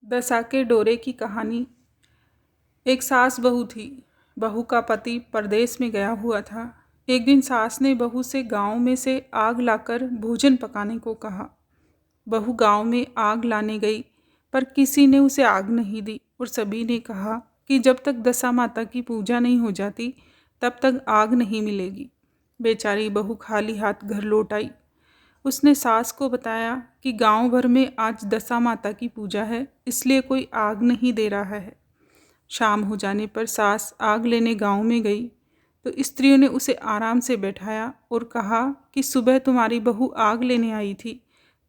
दशा के डोरे की कहानी। एक सास बहू थी। बहू का पति परदेश में गया हुआ था। एक दिन सास ने बहू से गांव में से आग लाकर भोजन पकाने को कहा। बहू गांव में आग लाने गई, पर किसी ने उसे आग नहीं दी और सभी ने कहा कि जब तक दशा माता की पूजा नहीं हो जाती तब तक आग नहीं मिलेगी। बेचारी बहू खाली हाथ घर लौट आई। उसने सास को बताया कि गांव भर में आज दशा माता की पूजा है, इसलिए कोई आग नहीं दे रहा है। शाम हो जाने पर सास आग लेने गांव में गई तो स्त्रियों ने उसे आराम से बैठाया और कहा कि सुबह तुम्हारी बहू आग लेने आई थी,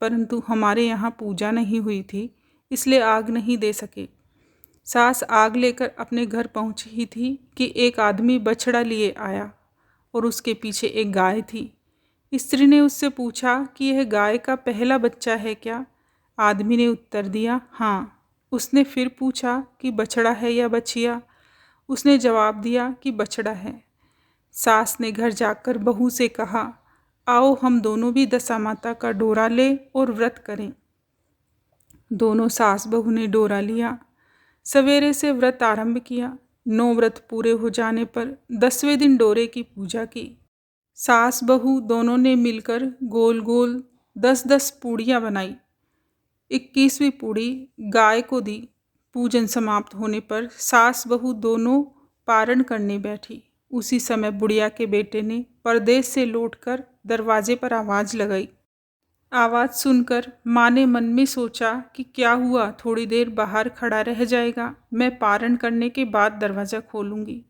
परंतु हमारे यहाँ पूजा नहीं हुई थी, इसलिए आग नहीं दे सके। सास आग लेकर अपने घर पहुँची ही थी कि एक आदमी बछड़ा लिए आया और उसके पीछे एक गाय थी। स्त्री ने उससे पूछा कि यह गाय का पहला बच्चा है क्या? आदमी ने उत्तर दिया, हाँ। उसने फिर पूछा कि बछड़ा है या बछिया? उसने जवाब दिया कि बछड़ा है। सास ने घर जाकर बहू से कहा, आओ हम दोनों भी दशा माता का डोरा लें और व्रत करें। दोनों सास बहू ने डोरा लिया। सवेरे से व्रत आरंभ किया। 9 व्रत पूरे हो जाने पर 10वें दिन डोरे की पूजा की। सास बहू दोनों ने मिलकर गोल गोल 10-10 पूड़ियाँ बनाई। 21वीं पूड़ी गाय को दी। पूजन समाप्त होने पर सास बहू दोनों पारण करने बैठी। उसी समय बुढ़िया के बेटे ने परदेश से लौटकर दरवाजे पर आवाज़ लगाई। आवाज़ सुनकर माँ ने मन में सोचा कि क्या हुआ, थोड़ी देर बाहर खड़ा रह जाएगा, मैं पारण करने के बाद दरवाज़ा खोलूँगी।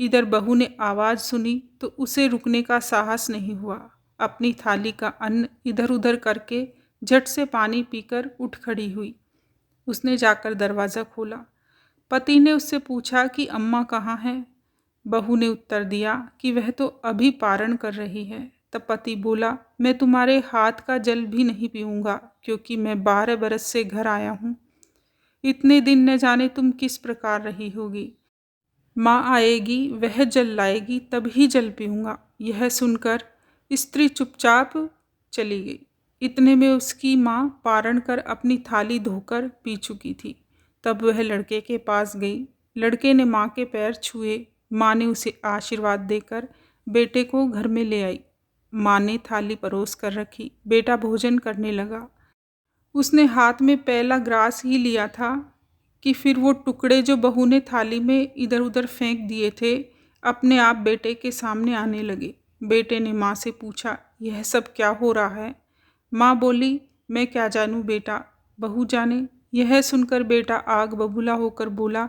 इधर बहू ने आवाज़ सुनी तो उसे रुकने का साहस नहीं हुआ। अपनी थाली का अन्न इधर उधर करके झट से पानी पीकर उठ खड़ी हुई। उसने जाकर दरवाज़ा खोला। पति ने उससे पूछा कि अम्मा कहाँ हैं? बहू ने उत्तर दिया कि वह तो अभी पारण कर रही है। तब पति बोला, मैं तुम्हारे हाथ का जल भी नहीं पीऊँगा, क्योंकि मैं 12 बरस से घर आया हूँ। इतने दिन न जाने तुम किस प्रकार रही होगी। माँ आएगी, वह जल लाएगी, तभी जल पीऊँगा। यह सुनकर स्त्री चुपचाप चली गई। इतने में उसकी माँ पारण कर अपनी थाली धोकर पी चुकी थी। तब वह लड़के के पास गई। लड़के ने माँ के पैर छुए। माँ ने उसे आशीर्वाद देकर बेटे को घर में ले आई। माँ ने थाली परोस कर रखी। बेटा भोजन करने लगा। उसने हाथ में पहला ग्रास ही लिया था कि फिर वो टुकड़े जो बहू ने थाली में इधर उधर फेंक दिए थे अपने आप बेटे के सामने आने लगे। बेटे ने माँ से पूछा, यह सब क्या हो रहा है? माँ बोली, मैं क्या जानूँ बेटा, बहू जाने। यह सुनकर बेटा आग बबूला होकर बोला,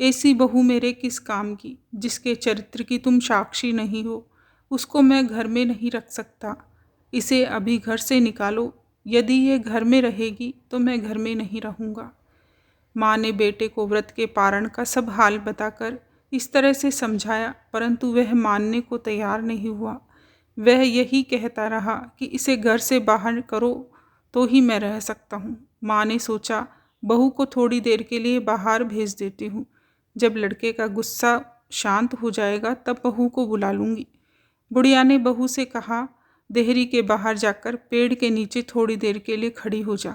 ऐसी बहू मेरे किस काम की, जिसके चरित्र की तुम साक्षी नहीं हो, उसको मैं घर में नहीं रख सकता। इसे अभी घर से निकालो। यदि ये घर में रहेगी तो मैं घर में नहीं रहूँगा। माँ ने बेटे को व्रत के पारण का सब हाल बताकर इस तरह से समझाया, परंतु वह मानने को तैयार नहीं हुआ। वह यही कहता रहा कि इसे घर से बाहर करो तो ही मैं रह सकता हूँ। माँ ने सोचा, बहू को थोड़ी देर के लिए बाहर भेज देती हूँ। जब लड़के का गुस्सा शांत हो जाएगा तब बहू को बुला लूँगी। बुढ़िया ने बहू से कहा, देहरी के बाहर जाकर पेड़ के नीचे थोड़ी देर के लिए खड़ी हो जा।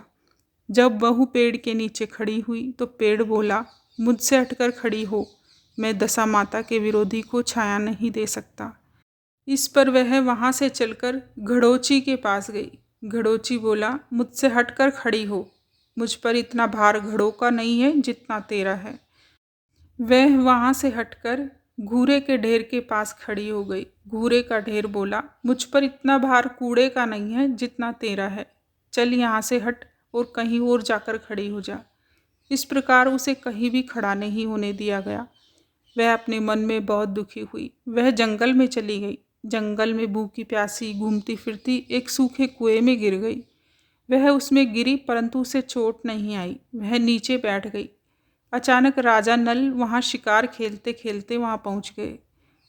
जब बहू पेड़ के नीचे खड़ी हुई तो पेड़ बोला, मुझसे हटकर खड़ी हो, मैं दशा माता के विरोधी को छाया नहीं दे सकता। इस पर वह वहाँ से चलकर घड़ोची के पास गई। घड़ोची बोला, मुझसे हटकर खड़ी हो, मुझ पर इतना भार घड़ों का नहीं है जितना तेरा है। वह वहाँ से हटकर घूरे के ढेर के पास खड़ी हो गई। घूरे का ढेर बोला, मुझ पर इतना भार कूड़े का नहीं है जितना तेरा है, चल यहाँ से हट और कहीं और जाकर खड़ी हो जा। इस प्रकार उसे कहीं भी खड़ा नहीं होने दिया गया। वह अपने मन में बहुत दुखी हुई। वह जंगल में चली गई। जंगल में भूखी प्यासी घूमती फिरती एक सूखे कुएं में गिर गई। वह उसमें गिरी परंतु उसे चोट नहीं आई। वह नीचे बैठ गई। अचानक राजा नल वहाँ शिकार खेलते खेलते वहाँ पहुँच गए।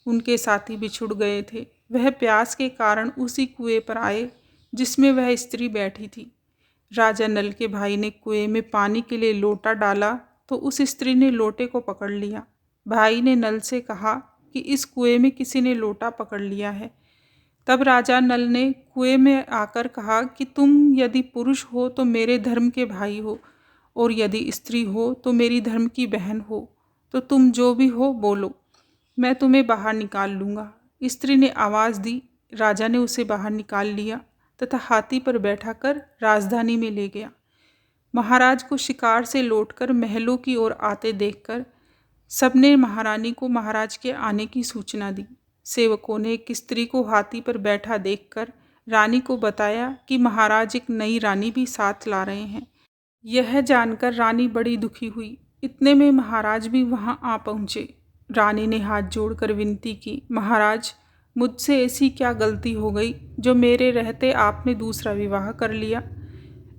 उनके साथी बिछुड़ गए थे। वह प्यास के कारण उसी कुएं पर आए जिसमें वह स्त्री बैठी थी। राजा नल के भाई ने कुएं में पानी के लिए लोटा डाला तो उस स्त्री ने लोटे को पकड़ लिया। भाई ने नल से कहा कि इस कुएं में किसी ने लोटा पकड़ लिया है। तब राजा नल ने कुएं में आकर कहा कि तुम यदि पुरुष हो तो मेरे धर्म के भाई हो और यदि स्त्री हो तो मेरी धर्म की बहन हो, तो तुम जो भी हो बोलो, मैं तुम्हें बाहर निकाल लूँगा। स्त्री ने आवाज़ दी। राजा ने उसे बाहर निकाल लिया तथा हाथी पर बैठाकर राजधानी में ले गया। महाराज को शिकार से लौटकर महलों की ओर आते देखकर सबने महारानी को महाराज के आने की सूचना दी। सेवकों ने एक स्त्री को हाथी पर बैठा देखकर रानी को बताया कि महाराज एक नई रानी भी साथ ला रहे हैं। यह जानकर रानी बड़ी दुखी हुई। इतने में महाराज भी वहां आ पहुंचे। रानी ने हाथ जोड़कर विनती की, महाराज, मुझसे ऐसी क्या गलती हो गई जो मेरे रहते आपने दूसरा विवाह कर लिया।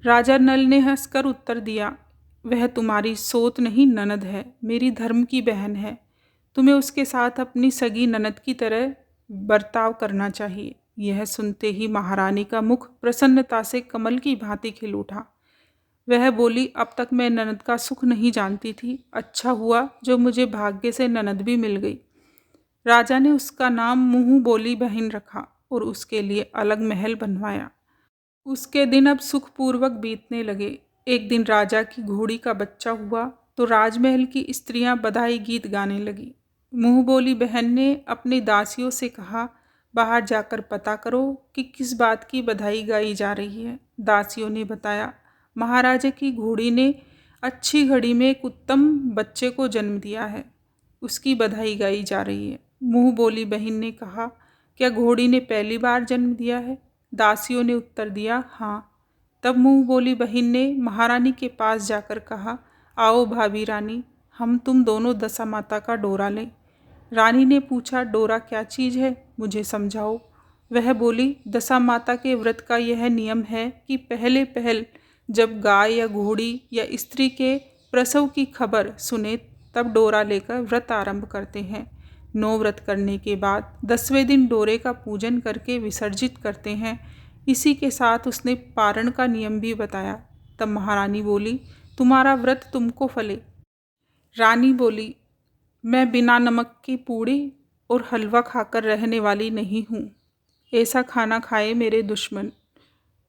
राजा नल ने हंसकर उत्तर दिया, वह तुम्हारी सोत नहीं ननद है, मेरी धर्म की बहन है। तुम्हें उसके साथ अपनी सगी ननद की तरह बर्ताव करना चाहिए। यह सुनते ही महारानी का मुख प्रसन्नता से कमल की भांति खिल उठा। वह बोली, अब तक मैं ननद का सुख नहीं जानती थी, अच्छा हुआ जो मुझे भाग्य से ननद भी मिल गई। राजा ने उसका नाम मुँह बोली बहन रखा और उसके लिए अलग महल बनवाया। उसके दिन अब सुखपूर्वक बीतने लगे। एक दिन राजा की घोड़ी का बच्चा हुआ तो राजमहल की स्त्रियां बधाई गीत गाने लगी। मुँह बोली बहन ने अपनी दासियों से कहा, बाहर जाकर पता करो कि किस बात की बधाई गाई जा रही है। दासियों ने बताया, महाराजा की घोड़ी ने अच्छी घड़ी में एक उत्तम बच्चे को जन्म दिया है, उसकी बधाई गाई जा रही है। मुँह बोली बहन ने कहा, क्या घोड़ी ने पहली बार जन्म दिया है? दासियों ने उत्तर दिया, हाँ। तब मुँह बोली बहन ने महारानी के पास जाकर कहा, आओ भाभी रानी, हम तुम दोनों दशा माता का डोरा लें। रानी ने पूछा, डोरा क्या चीज़ है, मुझे समझाओ। वह बोली, दशा माता के व्रत का यह नियम है कि पहले पहल जब गाय या घोड़ी या स्त्री के प्रसव की खबर सुने तब डोरा लेकर व्रत आरंभ करते हैं। 9 व्रत करने के बाद 10वें दिन डोरे का पूजन करके विसर्जित करते हैं। इसी के साथ उसने पारण का नियम भी बताया। तब महारानी बोली, तुम्हारा व्रत तुमको फले। रानी बोली, मैं बिना नमक की पूड़ी और हलवा खाकर रहने वाली नहीं हूँ, ऐसा खाना खाए मेरे दुश्मन।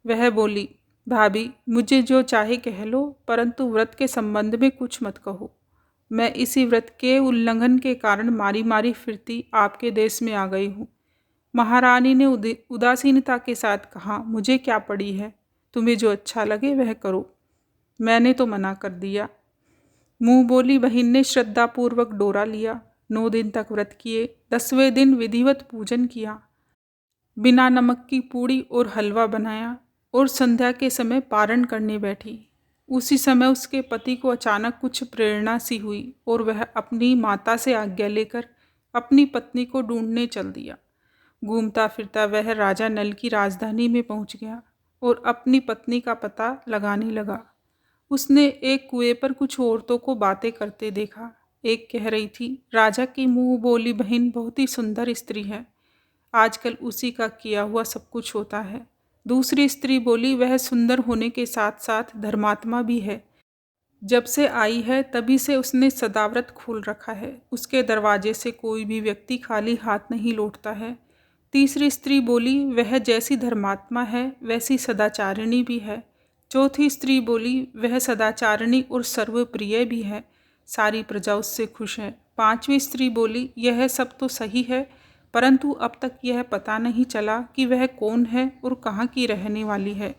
वह बोली, भाभी, मुझे जो चाहे कह लो, परंतु व्रत के संबंध में कुछ मत कहो। मैं इसी व्रत के उल्लंघन के कारण मारी मारी फिरती आपके देश में आ गई हूँ। महारानी ने उदासीनता के साथ कहा, मुझे क्या पड़ी है, तुम्हें जो अच्छा लगे वह करो, मैंने तो मना कर दिया। मुँह बोली बहन ने श्रद्धापूर्वक डोरा लिया। 9 दिन तक व्रत किए। 10वें दिन विधिवत पूजन किया, बिना नमक की पूड़ी और हलवा बनाया और संध्या के समय पारण करने बैठी। उसी समय उसके पति को अचानक कुछ प्रेरणा सी हुई और वह अपनी माता से आज्ञा लेकर अपनी पत्नी को ढूंढने चल दिया। घूमता फिरता वह राजा नल की राजधानी में पहुंच गया और अपनी पत्नी का पता लगाने लगा। उसने एक कुएं पर कुछ औरतों को बातें करते देखा। एक कह रही थी, राजा की मुँह बोली बहन बहुत ही सुंदर स्त्री है, आजकल उसी का किया हुआ सब कुछ होता है। दूसरी स्त्री बोली, वह सुंदर होने के साथ साथ धर्मात्मा भी है, जब से आई है तभी से उसने सदाव्रत खोल रखा है, उसके दरवाजे से कोई भी व्यक्ति खाली हाथ नहीं लौटता है। तीसरी स्त्री बोली, वह जैसी धर्मात्मा है वैसी सदाचारिणी भी है। चौथी स्त्री बोली, वह सदाचारिणी और सर्वप्रिय भी है, सारी प्रजा उससे खुश है। पांचवी स्त्री बोली, यह सब तो सही है, परंतु अब तक यह पता नहीं चला कि वह कौन है और कहाँ की रहने वाली है।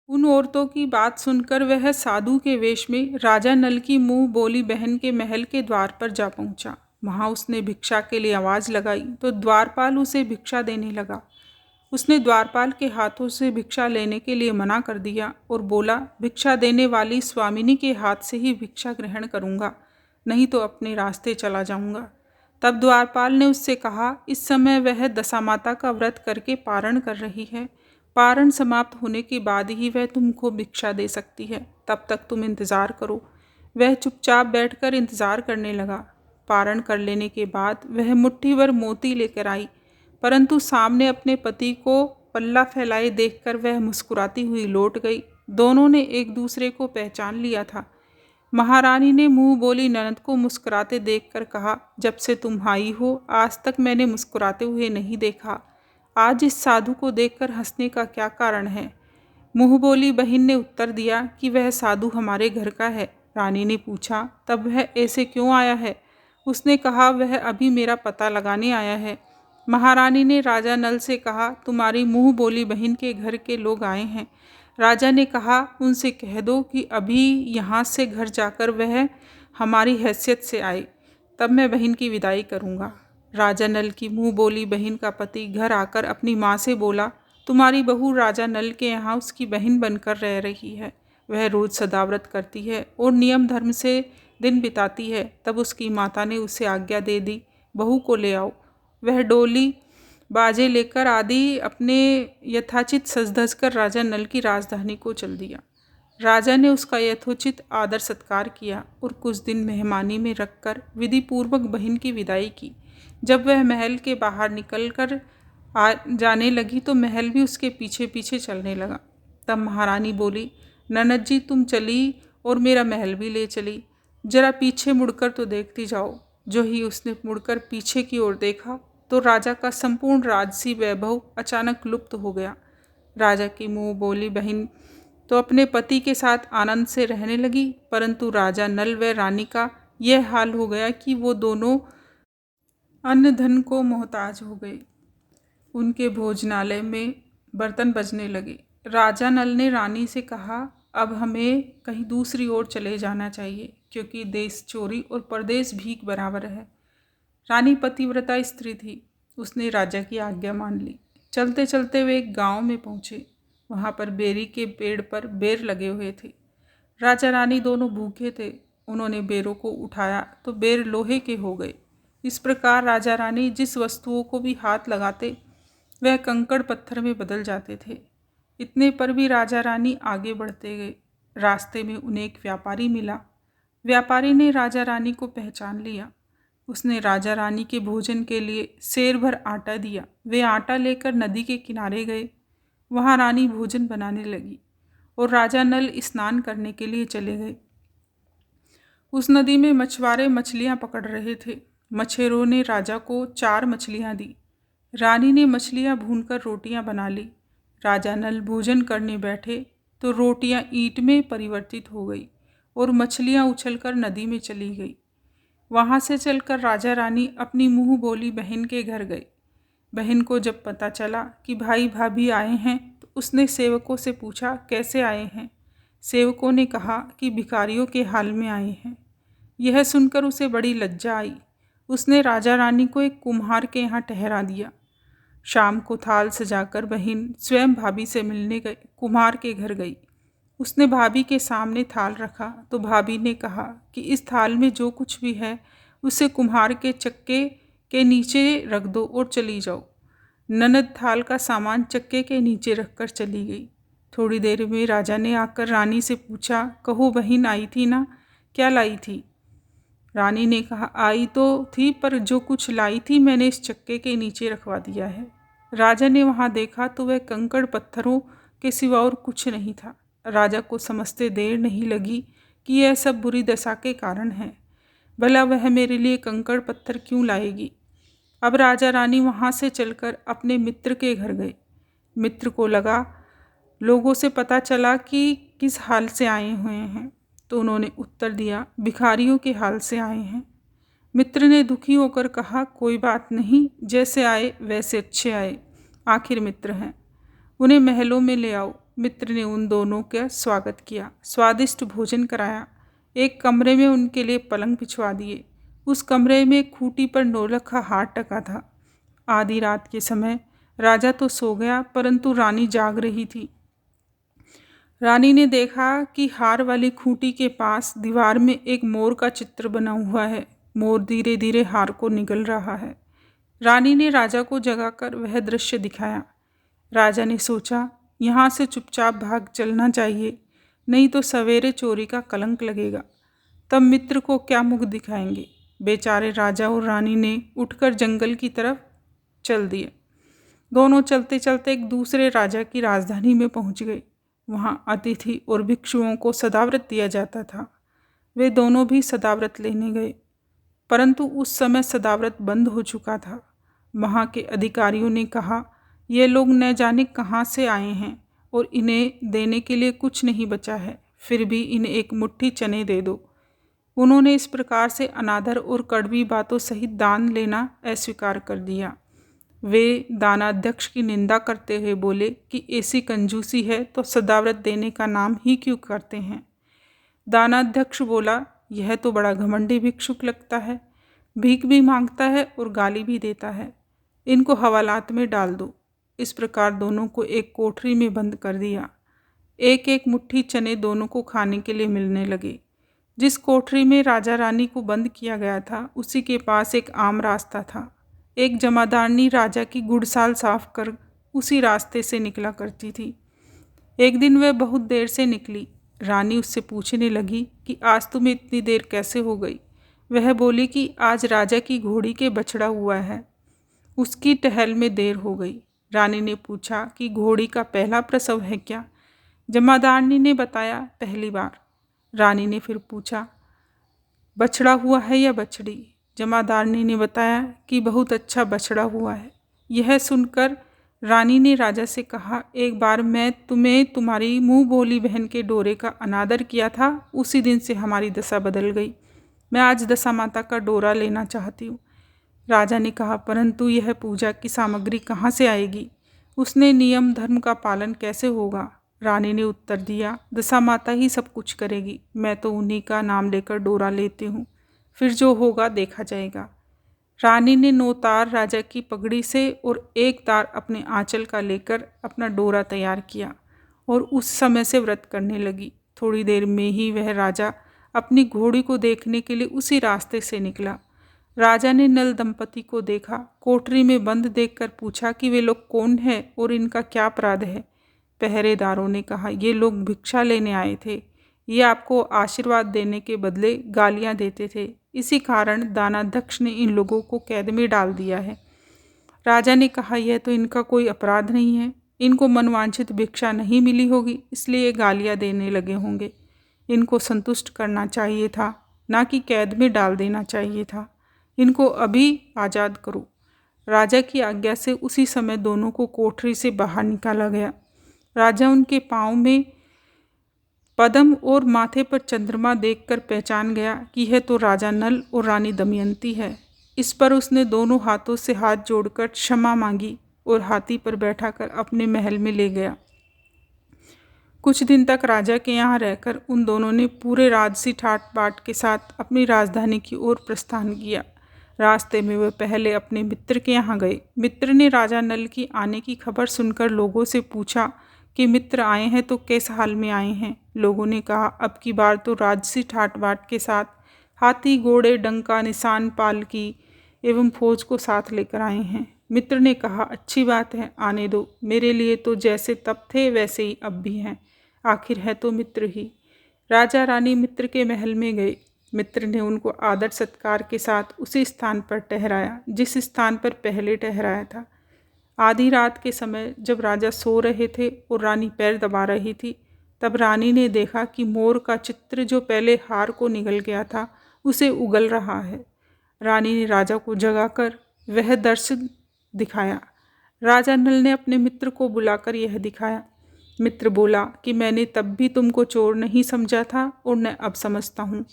उन औरतों की बात सुनकर वह साधु के वेश में राजा नल की मुँह बोली बहन के महल के द्वार पर जा पहुँचा। वहाँ उसने भिक्षा के लिए आवाज़ लगाई तो द्वारपाल उसे भिक्षा देने लगा। उसने द्वारपाल के हाथों से भिक्षा लेने के लिए मना कर दिया और बोला, भिक्षा देने वाली स्वामिनी के हाथ से ही भिक्षा ग्रहण करूँगा, नहीं तो अपने रास्ते चला जाऊँगा। तब द्वारपाल ने उससे कहा, इस समय वह दशामाता का व्रत करके पारण कर रही है, पारण समाप्त होने के बाद ही वह तुमको भिक्षा दे सकती है, तब तक तुम इंतज़ार करो। वह चुपचाप बैठकर इंतज़ार करने लगा। पारण कर लेने के बाद वह मुट्ठी भर मोती लेकर आई, परंतु सामने अपने पति को पल्ला फैलाए देखकर वह मुस्कुराती हुई लौट गई। दोनों ने एक दूसरे को पहचान लिया था। महारानी ने मुँह बोली ननद को मुस्कुराते देखकर कहा, जब से तुम आई हो आज तक मैंने मुस्कुराते हुए नहीं देखा, आज इस साधु को देखकर हंसने का क्या कारण है? मुँह बोली बहन ने उत्तर दिया कि वह साधु हमारे घर का है। रानी ने पूछा, तब वह ऐसे क्यों आया है? उसने कहा, वह अभी मेरा पता लगाने आया है। महारानी ने राजा नल से कहा, तुम्हारी मुँह बोली बहन के घर के लोग आए हैं। राजा ने कहा, उनसे कह दो कि अभी यहाँ से घर जाकर वह हमारी हैसियत से आए, तब मैं बहन की विदाई करूँगा। राजा नल की मुँह बोली बहन का पति घर आकर अपनी माँ से बोला, तुम्हारी बहू राजा नल के यहाँ उसकी बहन बनकर रह रही है। वह रोज़ सदाव्रत करती है और नियम धर्म से दिन बिताती है। तब उसकी माता ने उसे आज्ञा दे दी, बहू को ले आओ। वह डोली बाजे लेकर आदि अपने यथाचित सज धज कर राजा नल की राजधानी को चल दिया। राजा ने उसका यथोचित आदर सत्कार किया और कुछ दिन मेहमानी में रखकर विधि पूर्वक बहन की विदाई की। जब वह महल के बाहर निकलकर जाने लगी तो महल भी उसके पीछे पीछे चलने लगा। तब महारानी बोली, ननद जी तुम चली और मेरा महल भी ले चली, जरा पीछे मुड़कर तो देखती जाओ। जो ही उसने मुड़कर पीछे की ओर देखा तो राजा का संपूर्ण राजसी वैभव अचानक लुप्त हो गया। राजा की मुँह बोली बहन तो अपने पति के साथ आनंद से रहने लगी, परंतु राजा नल व रानी का यह हाल हो गया कि वो दोनों अन्न धन को मोहताज हो गए। उनके भोजनालय में बर्तन बजने लगे। राजा नल ने रानी से कहा, अब हमें कहीं दूसरी ओर चले जाना चाहिए, क्योंकि देश चोरी और परदेश भीख बराबर है। रानी पतिव्रता स्त्री थी, उसने राजा की आज्ञा मान ली। चलते चलते वे एक गांव में पहुँचे। वहाँ पर बेरी के पेड़ पर बेर लगे हुए थे। राजा रानी दोनों भूखे थे। उन्होंने बेरों को उठाया तो बेर लोहे के हो गए। इस प्रकार राजा रानी जिस वस्तुओं को भी हाथ लगाते वह कंकड़ पत्थर में बदल जाते थे। इतने पर भी राजा रानी आगे बढ़ते गए। रास्ते में उन्हें एक व्यापारी मिला। व्यापारी ने राजा रानी को पहचान लिया। उसने राजा रानी के भोजन के लिए सेर भर आटा दिया। वे आटा लेकर नदी के किनारे गए। वहाँ रानी भोजन बनाने लगी और राजा नल स्नान करने के लिए चले गए। उस नदी में मछुआरे मछलियाँ पकड़ रहे थे। मछेरों ने राजा को 4 मछलियाँ दी। रानी ने मछलियाँ भूनकर रोटियाँ बना ली। राजा नल भोजन करने बैठे तो रोटियाँ ईंट में परिवर्तित हो गई और मछलियाँ उछलकर नदी में चली गई। वहाँ से चलकर राजा रानी अपनी मुँह बोली बहन के घर गए। बहन को जब पता चला कि भाई भाभी आए हैं तो उसने सेवकों से पूछा, कैसे आए हैं? सेवकों ने कहा कि भिखारियों के हाल में आए हैं। यह सुनकर उसे बड़ी लज्जा आई। उसने राजा रानी को एक कुम्हार के यहाँ ठहरा दिया। शाम को थाल सजाकर बहन स्वयं भाभी से मिलने गए कुम्हार के घर गई। उसने भाभी के सामने थाल रखा तो भाभी ने कहा कि इस थाल में जो कुछ भी है उसे कुम्हार के चक्के के नीचे रख दो और चली जाओ। ननद थाल का सामान चक्के के नीचे रखकर चली गई। थोड़ी देर में राजा ने आकर रानी से पूछा, कहो बहन आई थी ना, क्या लाई थी? रानी ने कहा, आई तो थी पर जो कुछ लाई थी मैंने इस चक्के के नीचे रखवा दिया है। राजा ने वहाँ देखा तो वह कंकड़ पत्थरों के सिवा और कुछ नहीं था। राजा को समझते देर नहीं लगी कि यह सब बुरी दशा के कारण है। भला वह मेरे लिए कंकड़ पत्थर क्यों लाएगी? अब राजा रानी वहाँ से चलकर अपने मित्र के घर गए। मित्र को लगा, लोगों से पता चला कि किस हाल से आए हुए हैं, तो उन्होंने उत्तर दिया, भिखारियों के हाल से आए हैं। मित्र ने दुखी होकर कहा, कोई बात नहीं, जैसे आए वैसे अच्छे आए, आखिर मित्र हैं, उन्हें महलों में ले आओ। मित्र ने उन दोनों का स्वागत किया, स्वादिष्ट भोजन कराया। एक कमरे में उनके लिए पलंग बिछवा दिए। उस कमरे में खूंटी पर नौलखा हार टका था। आधी रात के समय राजा तो सो गया, परंतु रानी जाग रही थी। रानी ने देखा कि हार वाली खूंटी के पास दीवार में एक मोर का चित्र बना हुआ है। मोर धीरे धीरे हार को निगल रहा है। रानी ने राजा को जगाकर वह दृश्य दिखाया। राजा ने सोचा, यहाँ से चुपचाप भाग चलना चाहिए, नहीं तो सवेरे चोरी का कलंक लगेगा। तब मित्र को क्या मुख दिखाएंगे। बेचारे राजा और रानी ने उठकर जंगल की तरफ चल दिए। दोनों चलते चलते एक दूसरे राजा की राजधानी में पहुंच गए। वहां अतिथि और भिक्षुओं को सदाव्रत दिया जाता था। वे दोनों भी सदाव्रत लेने गए, परंतु उस समय सदाव्रत बंद हो चुका था। वहाँ के अधिकारियों ने कहा, ये लोग न जाने कहाँ से आए हैं और इन्हें देने के लिए कुछ नहीं बचा है, फिर भी इन्हें एक मुट्ठी चने दे दो। उन्होंने इस प्रकार से अनादर और कड़वी बातों सहित दान लेना अस्वीकार कर दिया। वे दानाध्यक्ष की निंदा करते हुए बोले कि ऐसी कंजूसी है तो सदाव्रत देने का नाम ही क्यों करते हैं। दानाध्यक्ष बोला, यह तो बड़ा घमंडी भिक्षुक लगता है, भीख भी मांगता है और गाली भी देता है। इनको हवालात में डाल दो। इस प्रकार दोनों को एक कोठरी में बंद कर दिया। एक एक मुट्ठी चने दोनों को खाने के लिए मिलने लगे। जिस कोठरी में राजा रानी को बंद किया गया था उसी के पास एक आम रास्ता था। एक जमादारनी राजा की गुड़साल साफ कर उसी रास्ते से निकला करती थी। एक दिन वह बहुत देर से निकली। रानी उससे पूछने लगी कि आज तुम्हें इतनी देर कैसे हो गई। वह बोली कि आज राजा की घोड़ी के बछड़ा हुआ है, उसकी टहल में देर हो गई। रानी ने पूछा कि घोड़ी का पहला प्रसव है क्या। जमादारनी ने बताया, पहली बार। रानी ने फिर पूछा, बछड़ा हुआ है या बछड़ी। जमादारनी ने बताया कि बहुत अच्छा बछड़ा हुआ है। यह सुनकर रानी ने राजा से कहा, एक बार मैं तुम्हें तुम्हारी मुँह बोली बहन के डोरे का अनादर किया था, उसी दिन से हमारी दशा बदल गई। मैं आज दशा माता का डोरा लेना चाहती हूँ। राजा ने कहा, परंतु यह पूजा की सामग्री कहाँ से आएगी, उसने नियम धर्म का पालन कैसे होगा। रानी ने उत्तर दिया, दशा माता ही सब कुछ करेगी, मैं तो उन्हीं का नाम लेकर डोरा लेती हूँ, फिर जो होगा देखा जाएगा। रानी ने 9 तार राजा की पगड़ी से और 1 तार अपने आंचल का लेकर अपना डोरा तैयार किया और उस समय से व्रत करने लगी। थोड़ी देर में ही वह राजा अपनी घोड़ी को देखने के लिए उसी रास्ते से निकला। राजा ने नल दंपति को देखा। कोठरी में बंद देखकर पूछा कि वे लोग कौन हैं और इनका क्या अपराध है। पहरेदारों ने कहा, ये लोग भिक्षा लेने आए थे, ये आपको आशीर्वाद देने के बदले गालियां देते थे, इसी कारण दानाध्यक्ष ने इन लोगों को कैद में डाल दिया है। राजा ने कहा, यह तो इनका कोई अपराध नहीं है, इनको मनवांछित भिक्षा नहीं मिली होगी, इसलिए गालियां देने लगे होंगे। इनको संतुष्ट करना चाहिए था, ना कि कैद में डाल देना चाहिए था। इनको अभी आज़ाद करो। राजा की आज्ञा से उसी समय दोनों को कोठरी से बाहर निकाला गया। राजा उनके पाँव में पद्म और माथे पर चंद्रमा देखकर पहचान गया कि यह तो राजा नल और रानी दमयंती है। इस पर उसने दोनों हाथों से हाथ जोड़कर क्षमा मांगी और हाथी पर बैठाकर अपने महल में ले गया। कुछ दिन तक राजा के यहाँ रहकर उन दोनों ने पूरे राजसी ठाट बाट के साथ अपनी राजधानी की ओर प्रस्थान किया। रास्ते में वे पहले अपने मित्र के यहाँ गए। मित्र ने राजा नल की आने की खबर सुनकर लोगों से पूछा कि मित्र आए हैं तो किस हाल में आए हैं। लोगों ने कहा, अब की बार तो राजसी ठाट बाट के साथ हाथी, घोड़े, डंका, निशान, पालकी एवं फौज को साथ लेकर आए हैं। मित्र ने कहा, अच्छी बात है, आने दो, मेरे लिए तो जैसे तब थे वैसे ही अब भी हैं, आखिर है तो मित्र ही। राजा रानी मित्र के महल में गए। मित्र ने उनको आदर सत्कार के साथ उसी स्थान पर ठहराया जिस स्थान पर पहले ठहराया था। आधी रात के समय जब राजा सो रहे थे और रानी पैर दबा रही थी, तब रानी ने देखा कि मोर का चित्र जो पहले हार को निगल गया था उसे उगल रहा है। रानी ने राजा को जगाकर वह दृश्य दिखाया। राजा नल ने अपने मित्र को बुलाकर यह दिखाया। मित्र बोला कि मैंने तब भी तुमको चोर नहीं समझा था और न अब समझता हूँ।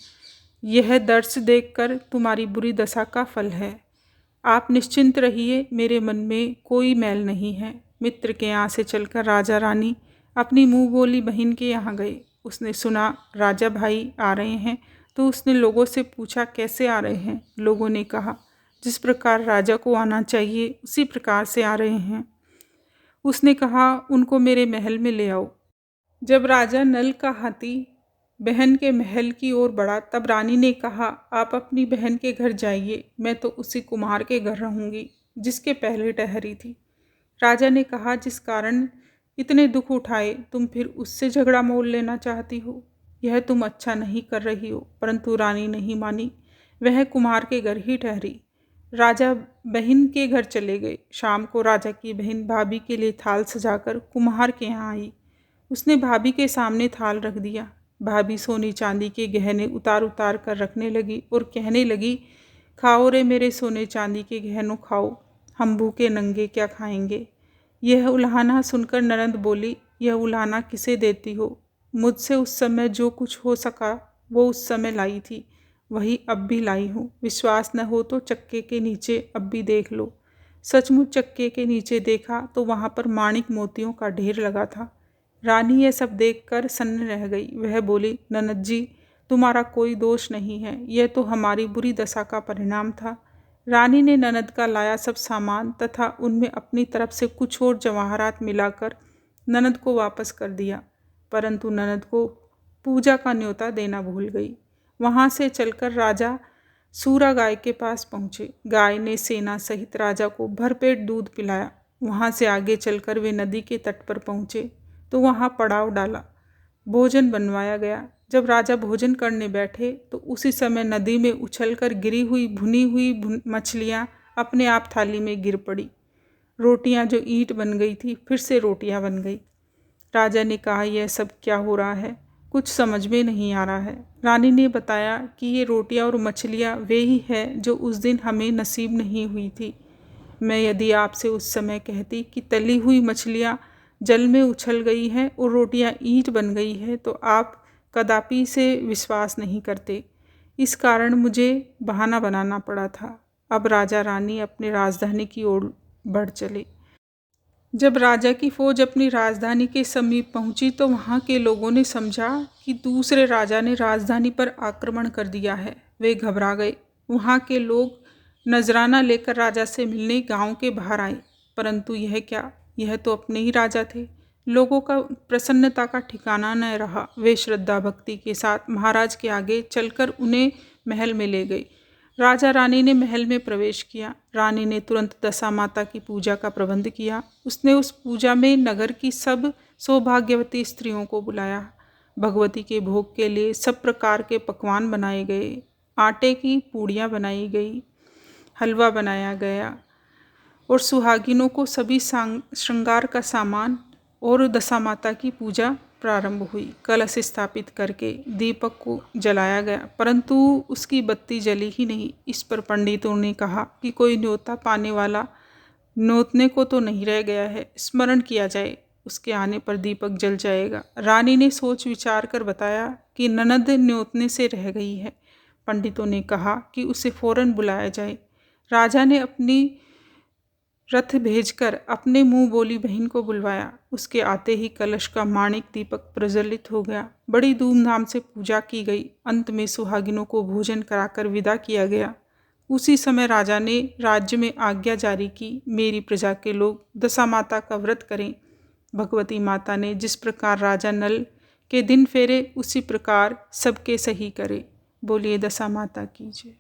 यह दृश्य देखकर तुम्हारी बुरी दशा का फल है। आप निश्चिंत रहिए, मेरे मन में कोई मैल नहीं है। मित्र के यहाँ से चलकर राजा रानी अपनी मुँह बोली बहन के यहाँ गए। उसने सुना राजा भाई आ रहे हैं तो उसने लोगों से पूछा, कैसे आ रहे हैं। लोगों ने कहा, जिस प्रकार राजा को आना चाहिए उसी प्रकार से आ रहे हैं। उसने कहा, उनको मेरे महल में ले आओ। जब राजा नल का हाथी बहन के महल की ओर बढ़ा तब रानी ने कहा, आप अपनी बहन के घर जाइए, मैं तो उसी कुम्हार के घर रहूँगी जिसके पहले ठहरी थी। राजा ने कहा, जिस कारण इतने दुख उठाए तुम फिर उससे झगड़ा मोल लेना चाहती हो, यह तुम अच्छा नहीं कर रही हो। परंतु रानी नहीं मानी, वह कुम्हार के घर ही ठहरी। राजा बहन के घर चले गए। शाम को राजा की बहन भाभी के लिए थाल सजाकर कुम्हार के यहाँ आई। उसने भाभी के सामने थाल रख दिया। भाभी सोने चांदी के गहने उतार उतार कर रखने लगी और कहने लगी, खाओ रे मेरे सोने चांदी के गहनों खाओ, हम भूखे नंगे क्या खाएंगे। यह उल्हाना सुनकर ननद बोली, यह उलाहना किसे देती हो? मुझसे उस समय जो कुछ हो सका वो उस समय लाई थी, वही अब भी लाई हूँ। विश्वास न हो तो चक्के के नीचे अब भी देख लो। सचमुच चक्के के नीचे देखा तो वहाँ पर माणिक मोतियों का ढेर लगा था। रानी यह सब देखकर सन्न रह गई। वह बोली, ननद जी, तुम्हारा कोई दोष नहीं है, यह तो हमारी बुरी दशा का परिणाम था। रानी ने ननद का लाया सब सामान तथा उनमें अपनी तरफ से कुछ और जवाहरात मिलाकर ननद को वापस कर दिया, परंतु ननद को पूजा का न्योता देना भूल गई। वहाँ से चलकर राजा सूरा गाय के पास पहुँचे। गाय ने सेना सहित राजा को भरपेट दूध पिलाया। वहाँ से आगे चलकर वे नदी के तट पर पहुँचे तो वहाँ पड़ाव डाला। भोजन बनवाया गया। जब राजा भोजन करने बैठे तो उसी समय नदी में उछलकर गिरी हुई भुनी हुई मछलियाँ अपने आप थाली में गिर पड़ी। रोटियाँ जो ईंट बन गई थी फिर से रोटियाँ बन गई। राजा ने कहा, यह सब क्या हो रहा है? कुछ समझ में नहीं आ रहा है। रानी ने बताया कि ये रोटियाँ और मछलियाँ वे ही हैं जो उस दिन हमें नसीब नहीं हुई थी। मैं यदि आपसे उस समय कहती कि तली हुई मछलियाँ जल में उछल गई हैं और रोटियाँ ईंट बन गई है तो आप कदापि से विश्वास नहीं करते। इस कारण मुझे बहाना बनाना पड़ा था। अब राजा रानी अपनी राजधानी की ओर बढ़ चले। जब राजा की फौज अपनी राजधानी के समीप पहुंची तो वहां के लोगों ने समझा कि दूसरे राजा ने राजधानी पर आक्रमण कर दिया है। वे घबरा गए। वहां के लोग नजराना लेकर राजा से मिलने गांव के बाहर आए, परंतु यह क्या, यह तो अपने ही राजा थे। लोगों का प्रसन्नता का ठिकाना न रहा। वे श्रद्धा भक्ति के साथ महाराज के आगे चलकर उन्हें महल में ले गए। राजा रानी ने महल में प्रवेश किया। रानी ने तुरंत दशा माता की पूजा का प्रबंध किया। उसने उस पूजा में नगर की सब सौभाग्यवती स्त्रियों को बुलाया। भगवती के भोग के लिए सब प्रकार के पकवान बनाए गए। आटे की पूड़ियाँ बनाई गई, हलवा बनाया गया और सुहागिनों को सभी श्रृंगार का सामान और दशा माता की पूजा प्रारंभ हुई। कलश स्थापित करके दीपक को जलाया गया, परंतु उसकी बत्ती जली ही नहीं। इस पर पंडितों ने कहा कि कोई न्योता पाने वाला न्योतने को तो नहीं रह गया है, स्मरण किया जाए, उसके आने पर दीपक जल जाएगा। रानी ने सोच विचार कर बताया कि ननद न्योतने से रह गई है। पंडितों ने कहा कि उसे फौरन बुलाया जाए। राजा ने अपनी रथ भेजकर अपने मुंह बोली बहन को बुलवाया। उसके आते ही कलश का माणिक दीपक प्रज्वलित हो गया। बड़ी धूमधाम से पूजा की गई। अंत में सुहागिनों को भोजन कराकर विदा किया गया। उसी समय राजा ने राज्य में आज्ञा जारी की, मेरी प्रजा के लोग दशा माता का व्रत करें। भगवती माता ने जिस प्रकार राजा नल के दिन फेरे उसी प्रकार सबके सही करे। बोलिए दशा माता की जय।